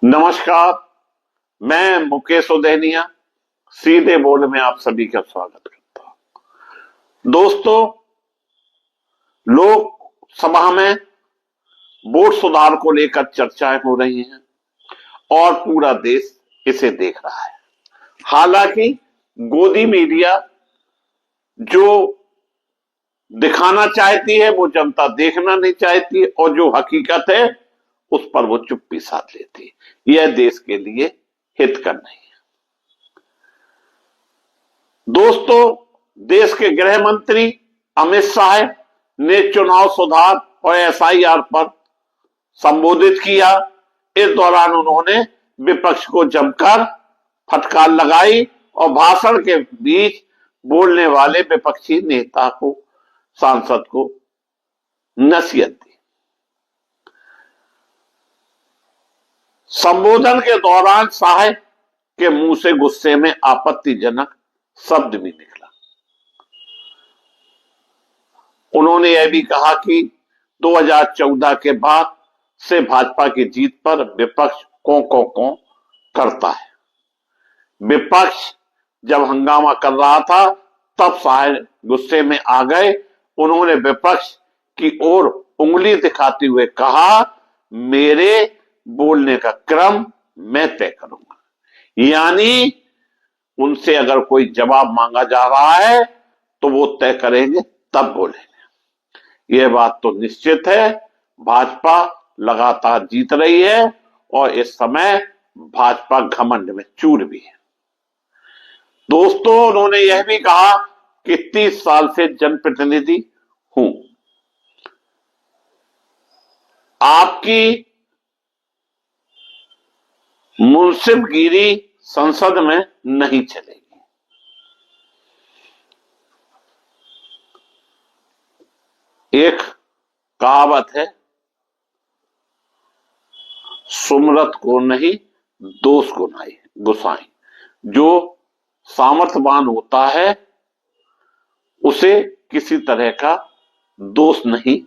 नमस्कार। मैं मुकेश उदयनिया सीधे बोर्ड में आप सभी का स्वागत करता हूं। दोस्तों, लोकसभा में वोट सुधार को लेकर चर्चाएं हो रही हैं और पूरा देश इसे देख रहा है। हालांकि गोदी मीडिया जो दिखाना चाहती है वो जनता देखना नहीं चाहती और जो हकीकत है उस पर वो चुप्पी साध लेती है। यह देश के लिए हितकर नहीं है। दोस्तों, देश के गृह मंत्री अमित शाह ने चुनाव सुधार और एसआईआर पर संबोधित किया। इस दौरान उन्होंने विपक्ष को जमकर फटकार लगाई और भाषण के बीच बोलने वाले विपक्षी नेता को, सांसद को नसीहत दी। संबोधन के दौरान शाह के मुंह से गुस्से में आपत्तिजनक शब्द भी निकला। उन्होंने यह भी कहा कि 2014 के बाद से भाजपा की जीत पर विपक्ष कौं करता है। विपक्ष जब हंगामा कर रहा था तब शाह गुस्से में आ गए। उन्होंने विपक्ष की ओर उंगली दिखाते हुए कहा, मेरे बोलने का क्रम मैं तय करूंगा। यानी उनसे अगर कोई जवाब मांगा जा रहा है तो वो तय करेंगे तब बोलेंगे। यह बात तो निश्चित है, भाजपा लगातार जीत रही है और इस समय भाजपा घमंड में चूर भी है। दोस्तों, उन्होंने यह भी कहा कि 30 साल से जनप्रतिनिधि हूं। आपकी मुंसिफगिरी संसद में नहीं चलेगी। एक कहावत है, सुमरत को नहीं दोष को नहीं गुसाई। जो सामर्थ्यवान होता है उसे किसी तरह का दोष नहीं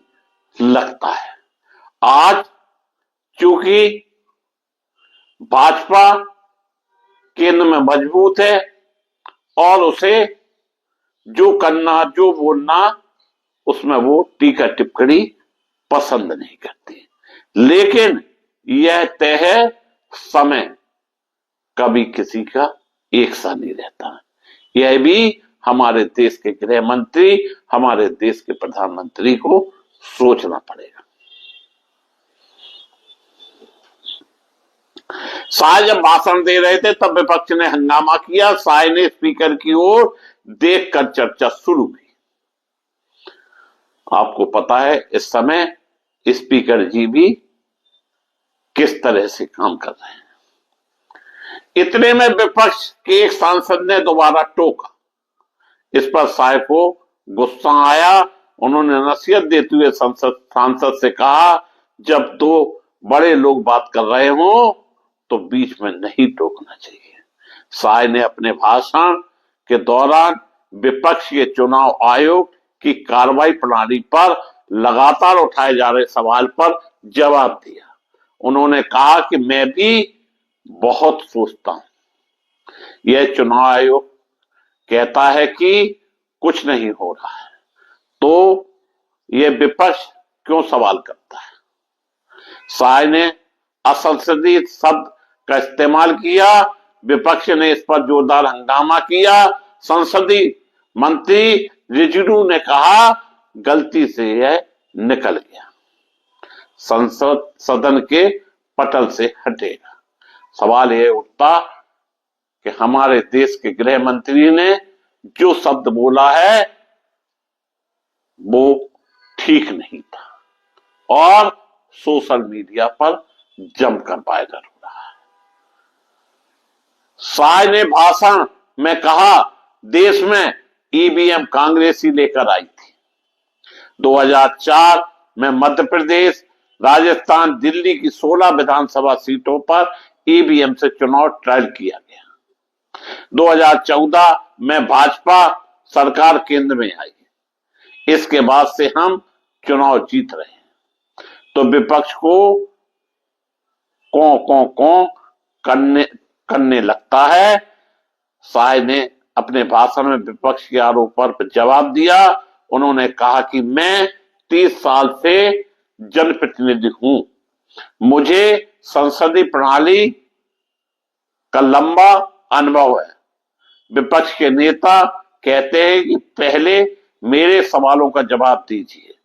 लगता है। आज चूंकि भाजपा केंद्र में मजबूत है और उसे जो करना जो बोलना उसमें वो टीका टिप्पणी पसंद नहीं करती। लेकिन यह तय है, समय कभी किसी का एक सा नहीं रहता। यह भी हमारे देश के गृह मंत्री, हमारे देश के प्रधानमंत्री को सोचना पड़ेगा। शाह जब भाषण दे रहे थे तब विपक्ष ने हंगामा किया। शाह ने स्पीकर की ओर देखकर चर्चा शुरू की। आपको पता है इस समय स्पीकर जी भी किस तरह से काम कर रहे हैं। इतने में विपक्ष के एक सांसद ने दोबारा टोका। इस पर शाह को गुस्सा आया। उन्होंने नसीहत देते हुए सांसद से कहा, जब दो बड़े लोग बात कर रहे हो तो बीच में नहीं टोकना चाहिए। शाह ने अपने भाषण के दौरान विपक्ष के चुनाव आयोग की कार्रवाई प्रणाली पर लगातार उठाए जा रहे सवाल पर जवाब दिया। उन्होंने कहा कि मैं भी बहुत सोचता हूं। यह चुनाव आयोग कहता है कि कुछ नहीं हो रहा है तो यह विपक्ष क्यों सवाल करता है। शाह ने असंसदीय शब्द का इस्तेमाल किया। विपक्ष ने इस पर जोरदार हंगामा किया। संसदीय मंत्री रिजिजू ने कहा, गलती से यह निकल गया, संसद सदन के पटल से हटेगा। सवाल यह उठता कि हमारे देश के गृह मंत्री ने जो शब्द बोला है वो ठीक नहीं था और सोशल मीडिया पर जमकर वायरल हो रहा है। शाह ने भाषण में कहा, देश में ईवीएम कांग्रेस ही लेकर आई थी। 2004 में मध्य प्रदेश, राजस्थान, दिल्ली की 16 विधानसभा सीटों पर ईवीएम से चुनाव ट्रायल किया गया। 2014 में भाजपा सरकार केंद्र में आई। इसके बाद से हम चुनाव जीत रहे हैं। तो विपक्ष को कौ करने करने लगता है। शाह ने अपने भाषण में विपक्ष के आरोपों पर जवाब दिया। उन्होंने कहा कि मैं 30 साल से जनप्रतिनिधि हूं, मुझे संसदीय प्रणाली का लंबा अनुभव है। विपक्ष के नेता कहते हैं कि पहले मेरे सवालों का जवाब दीजिए।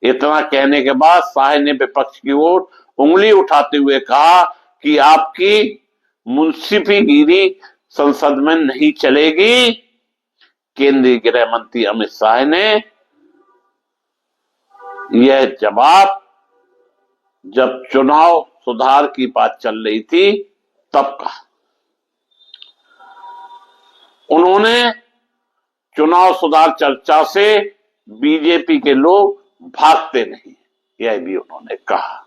इतना कहने के बाद शाह ने विपक्ष की ओर उंगली उठाते हुए कहा कि आपकी मुंसिफीगिरी संसद में नहीं चलेगी। केंद्रीय गृह मंत्री अमित शाह ने यह जवाब जब चुनाव सुधार की बात चल रही थी तब कहा। उन्होंने चुनाव सुधार चर्चा से बीजेपी के लोग भागते नहीं, यह भी उन्होंने कहा।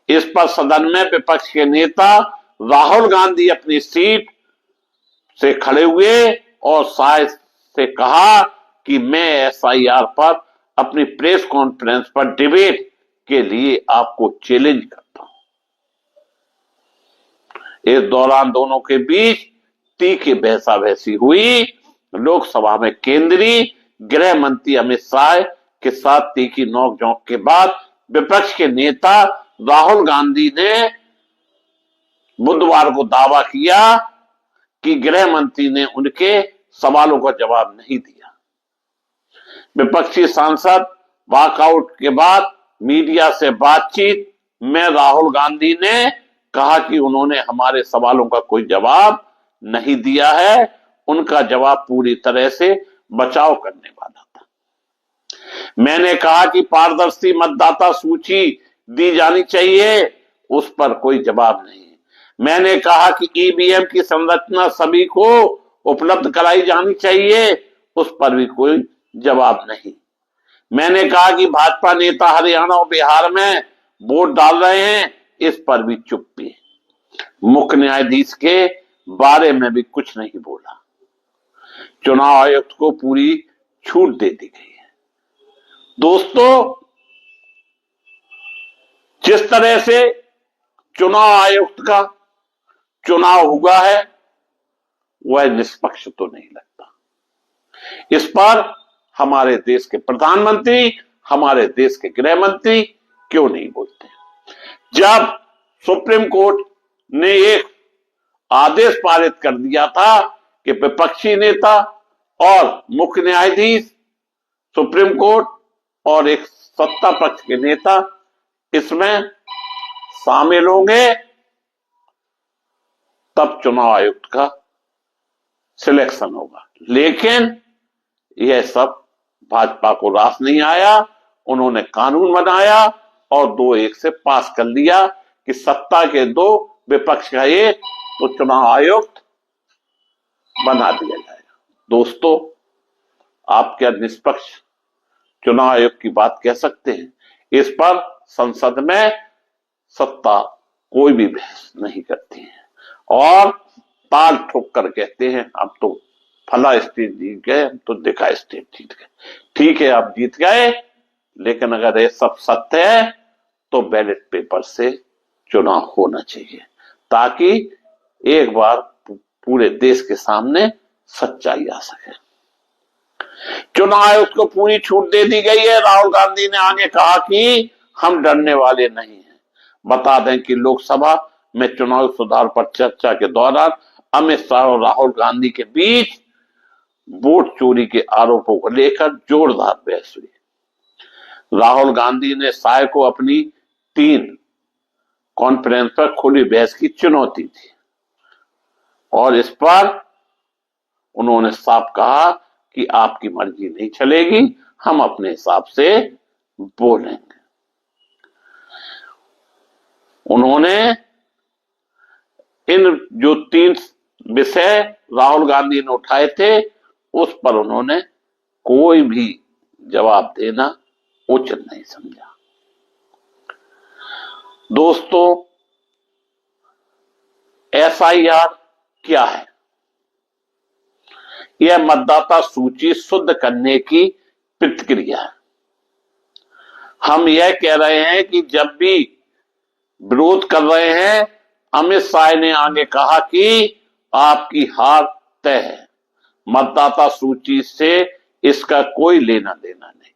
इस पर सदन में विपक्ष के नेता राहुल गांधी अपनी सीट से खड़े हुए और शाह से कहा कि मैं एसआईआर पर अपनी प्रेस कॉन्फ्रेंस पर डिबेट के लिए आपको चैलेंज करता हूं। इस दौरान दोनों के बीच तीखी बहसाबहसी हुई। लोकसभा में केंद्रीय गृह मंत्री अमित शाह के साथ तीखी नोकझोंक के बाद विपक्ष के नेता राहुल गांधी ने बुधवार को दावा किया कि गृह मंत्री ने उनके सवालों का जवाब नहीं दिया। विपक्षी सांसद वॉकआउट के बाद मीडिया से बातचीत में राहुल गांधी ने कहा कि उन्होंने हमारे सवालों का कोई जवाब नहीं दिया है। उनका जवाब पूरी तरह से बचाव करने वाला था। मैंने कहा कि पारदर्शी मतदाता सूची दी जानी चाहिए, उस पर कोई जवाब नहीं। मैंने कहा कि ईवीएम की संरचना सभी को उपलब्ध कराई जानी चाहिए, उस पर भी कोई जवाब नहीं। मैंने कहा कि भाजपा नेता हरियाणा और बिहार में वोट डाल रहे हैं, इस पर भी चुप्पी। मुख्य न्यायाधीश के बारे में भी कुछ नहीं बोला। चुनाव आयुक्त को पूरी छूट दे दी गई है। दोस्तों, जिस तरह से चुनाव आयुक्त का चुनाव हुआ है वह निष्पक्ष तो नहीं लगता। इस पर हमारे देश के प्रधानमंत्री, हमारे देश के गृह मंत्री क्यों नहीं बोलते? जब सुप्रीम कोर्ट ने एक आदेश पारित कर दिया था कि विपक्षी नेता और मुख्य न्यायाधीश, सुप्रीम कोर्ट और एक सत्ता पक्ष के नेता इसमें शामिल होंगे, तब चुनाव आयुक्त का सिलेक्शन होगा। लेकिन यह सब भाजपा को रास नहीं आया। उन्होंने कानून बनाया और 2-1 से पास कर दिया कि सत्ता के 2, विपक्ष का 1, तो चुनाव आयुक्त बना दिया जाएगा। दोस्तों, आप क्या निष्पक्ष चुनाव आयोग की बात कह सकते हैं? इस पर संसद में सत्ता कोई भी बहस नहीं करती है और ताल ठोक कर कहते हैं हम तो फला स्टेट जीत गए, हम तो दिखा स्टेट जीत गए। ठीक है, आप जीत गए, लेकिन अगर ये सब सत्य है तो बैलेट पेपर से चुनाव होना चाहिए ताकि एक बार पूरे देश के सामने सच्चाई आ सके। चुनाव आयोग को पूरी छूट दे दी गई है। राहुल गांधी ने आगे कहा कि हम डरने वाले नहीं हैं। बता दें कि लोकसभा में चुनाव सुधार पर चर्चा के दौरान अमित शाह और राहुल गांधी के बीच वोट चोरी के आरोपों को लेकर जोरदार बहस हुई। राहुल गांधी ने शाह को अपनी 3 कॉन्फ्रेंस पर खुली बहस की चुनौती दी और इस पर उन्होंने साफ कहा कि आपकी मर्जी नहीं चलेगी, हम अपने हिसाब से बोलेंगे। उन्होंने इन जो 3 विषय राहुल गांधी ने उठाए थे उस पर उन्होंने कोई भी जवाब देना उचित नहीं समझा। दोस्तों, एसआईआर क्या है? यह मतदाता सूची शुद्ध करने की प्रतिक्रिया है। हम यह कह रहे हैं कि जब भी विरोध कर रहे हैं अमित शाह ने आगे कहा कि आपकी हार तय है, मतदाता सूची से इसका कोई लेना देना नहीं।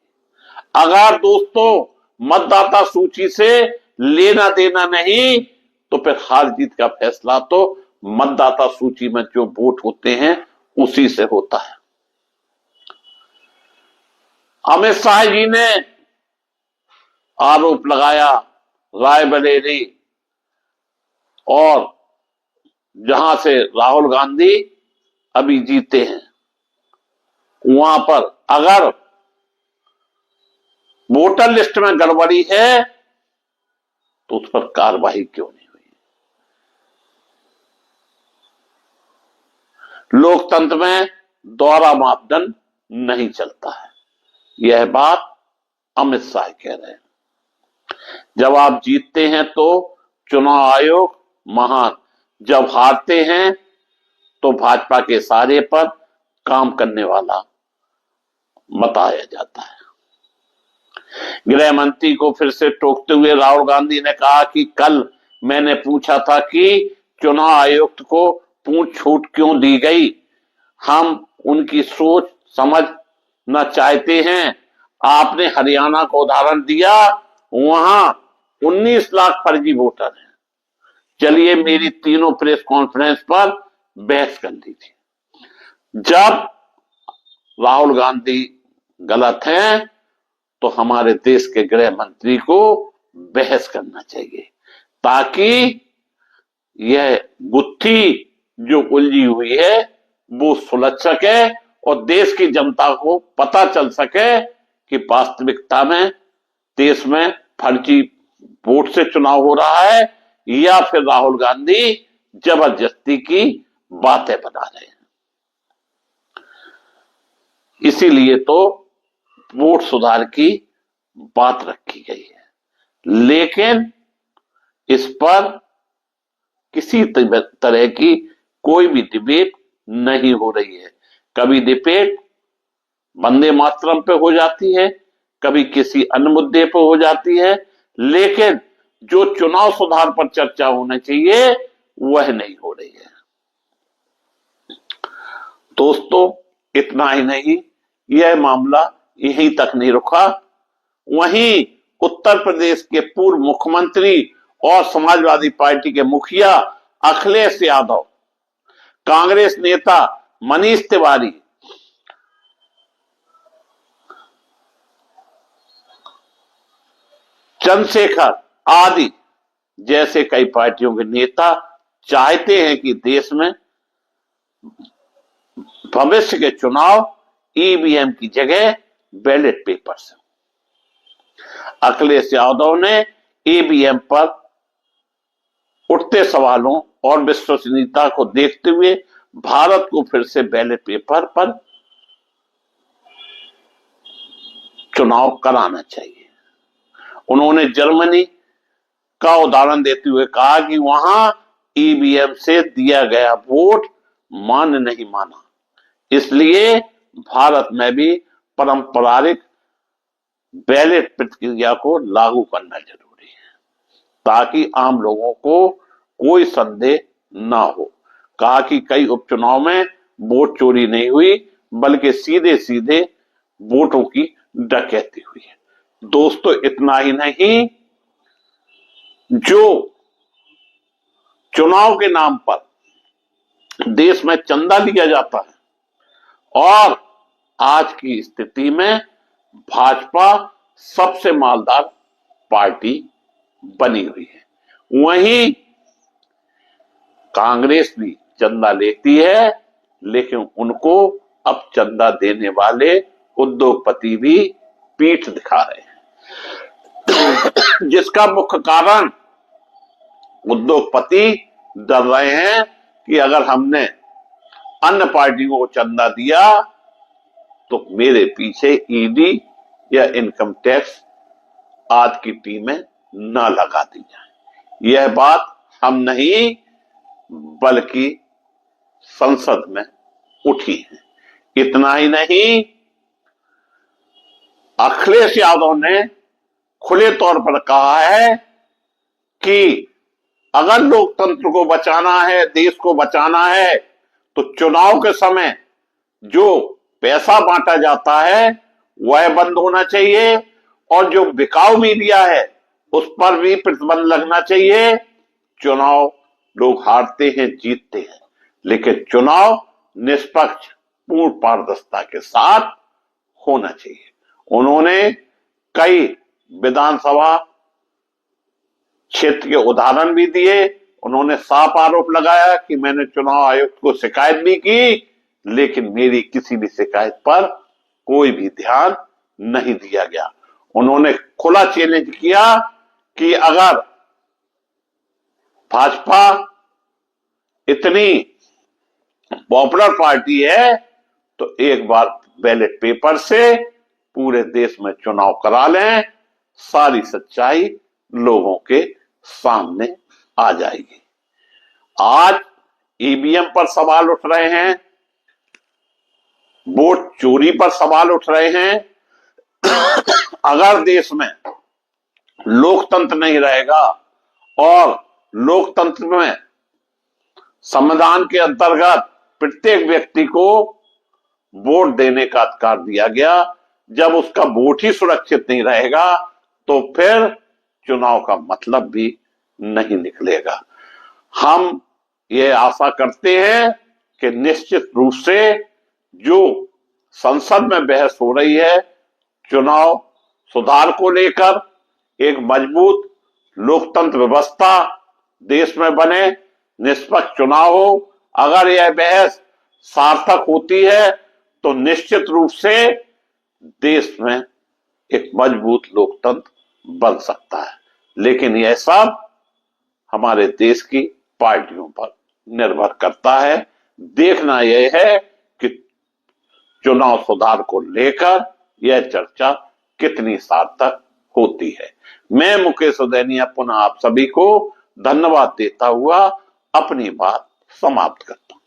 अगर दोस्तों मतदाता सूची से लेना देना नहीं तो फिर हार जीत का फैसला तो मतदाता सूची में जो वोट होते हैं उसी से होता है। अमित शाह जी ने आरोप लगाया रायबरेली और जहां से राहुल गांधी अभी जीते हैं वहां पर अगर वोटर लिस्ट में गड़बड़ी है तो उस पर कार्रवाई क्यों नहीं हुई। लोकतंत्र में दोहरा मापदंड नहीं चलता है, यह बात अमित शाह कह रहे हैं। जब आप जीतते हैं तो चुनाव आयोग महान, जब हारते हैं तो भाजपा के इशारे पर काम करने वाला बताया जाता है। गृह मंत्री को फिर से टोकते हुए राहुल गांधी ने कहा कि कल मैंने पूछा था कि चुनाव आयुक्त को पूर्ण छूट क्यों दी गई, हम उनकी सोच समझना चाहते हैं। आपने हरियाणा का उदाहरण दिया, वहां 19 लाख फर्जी वोटर हैं। चलिए मेरी तीनों प्रेस कॉन्फ्रेंस पर बहस कर दी थी। जब राहुल गांधी गलत हैं तो हमारे देश के गृह मंत्री को बहस करना चाहिए ताकि यह गुत्थी जो उलझी हुई है वो सुलझ सके और देश की जनता को पता चल सके कि वास्तविकता में देश में फर्जी वोट से चुनाव हो रहा है या फिर राहुल गांधी जबरदस्ती की बातें बना रहे हैं। इसीलिए तो वोट सुधार की बात रखी गई है, लेकिन इस पर किसी तरह की कोई भी डिबेट नहीं हो रही है। कभी डिबेट वंदे मातरम पे हो जाती है, कभी किसी अन्य मुद्दे पर हो जाती है, लेकिन जो चुनाव सुधार पर चर्चा होना चाहिए वह नहीं हो रही है। दोस्तों इतना ही नहीं, यह मामला यहीं तक नहीं रुका। वहीं उत्तर प्रदेश के पूर्व मुख्यमंत्री और समाजवादी पार्टी के मुखिया अखिलेश यादव, कांग्रेस नेता मनीष तिवारी, चंद्रशेखर आदि जैसे कई पार्टियों के नेता चाहते हैं कि देश में भविष्य के चुनाव ईवीएम की जगह बैलेट पेपर से। अखिलेश यादव ने ईवीएम पर उठते सवालों और विश्वसनीयता को देखते हुए भारत को फिर से बैलेट पेपर पर चुनाव कराना चाहिए। उन्होंने जर्मनी का उदाहरण देते हुए कहा कि वहां ईवीएम से दिया गया वोट मान्य नहीं माना, इसलिए भारत में भी पारंपरिक बैलेट प्रक्रिया को लागू करना जरूरी है ताकि आम लोगों को कोई संदेह ना हो। कहा कि कई उपचुनाव में वोट चोरी नहीं हुई बल्कि सीधे सीधे वोटों की डकैती हुई है। दोस्तों इतना ही नहीं, जो चुनाव के नाम पर देश में चंदा लिया जाता है और आज की स्थिति में भाजपा सबसे मालदार पार्टी बनी हुई है, वहीं कांग्रेस भी चंदा लेती है, लेकिन उनको अब चंदा देने वाले उद्योगपति भी पीठ दिखा रहे हैं जिसका मुख्य कारण उद्योगपति डर रहे हैं कि अगर हमने अन्य पार्टियों को चंदा दिया तो मेरे पीछे ईडी या इनकम टैक्स आज की टीमें न लगा दी जाए। यह बात हम नहीं बल्कि संसद में उठी है। इतना ही नहीं, अखिलेश यादव ने खुले तौर पर कहा है कि अगर लोकतंत्र को बचाना है, देश को बचाना है, तो चुनाव के समय जो पैसा बांटा जाता है वह बंद होना चाहिए और जो बिकाऊ मीडिया है उस पर भी प्रतिबंध लगना चाहिए। चुनाव लोग हारते हैं, जीतते हैं, लेकिन चुनाव निष्पक्ष, पूर्ण पारदर्शिता के साथ होना चाहिए। उन्होंने कई विधानसभा क्षेत्र के उदाहरण भी दिए। उन्होंने साफ आरोप लगाया कि मैंने चुनाव आयुक्त को शिकायत भी की, लेकिन मेरी किसी भी शिकायत पर कोई भी ध्यान नहीं दिया गया। उन्होंने खुला चैलेंज किया कि अगर भाजपा इतनी पॉपुलर पार्टी है तो एक बार बैलेट पेपर से पूरे देश में चुनाव करा लें, सारी सच्चाई लोगों के सामने आ जाएगी। आज ईवीएम पर सवाल उठ रहे हैं, वोट चोरी पर सवाल उठ रहे हैं। अगर देश में लोकतंत्र नहीं रहेगा और लोकतंत्र में संविधान के अंतर्गत प्रत्येक व्यक्ति को वोट देने का अधिकार दिया गया, जब उसका वोट ही सुरक्षित नहीं रहेगा तो फिर चुनाव का मतलब भी नहीं निकलेगा। हम ये आशा करते हैं कि निश्चित रूप से जो संसद में बहस हो रही है चुनाव सुधार को लेकर, एक मजबूत लोकतंत्र व्यवस्था देश में बने, निष्पक्ष चुनाव हो, अगर यह बहस सार्थक होती है तो निश्चित रूप से देश में एक मजबूत लोकतंत्र बन सकता है। लेकिन यह सब हमारे देश की पार्टियों पर निर्भर करता है। देखना यह है कि चुनाव सुधार को लेकर यह चर्चा कितनी सार्थक होती है। मैं मुकेश उदैनिया पुनः आप सभी को धन्यवाद देता हुआ अपनी बात समाप्त करता हूं।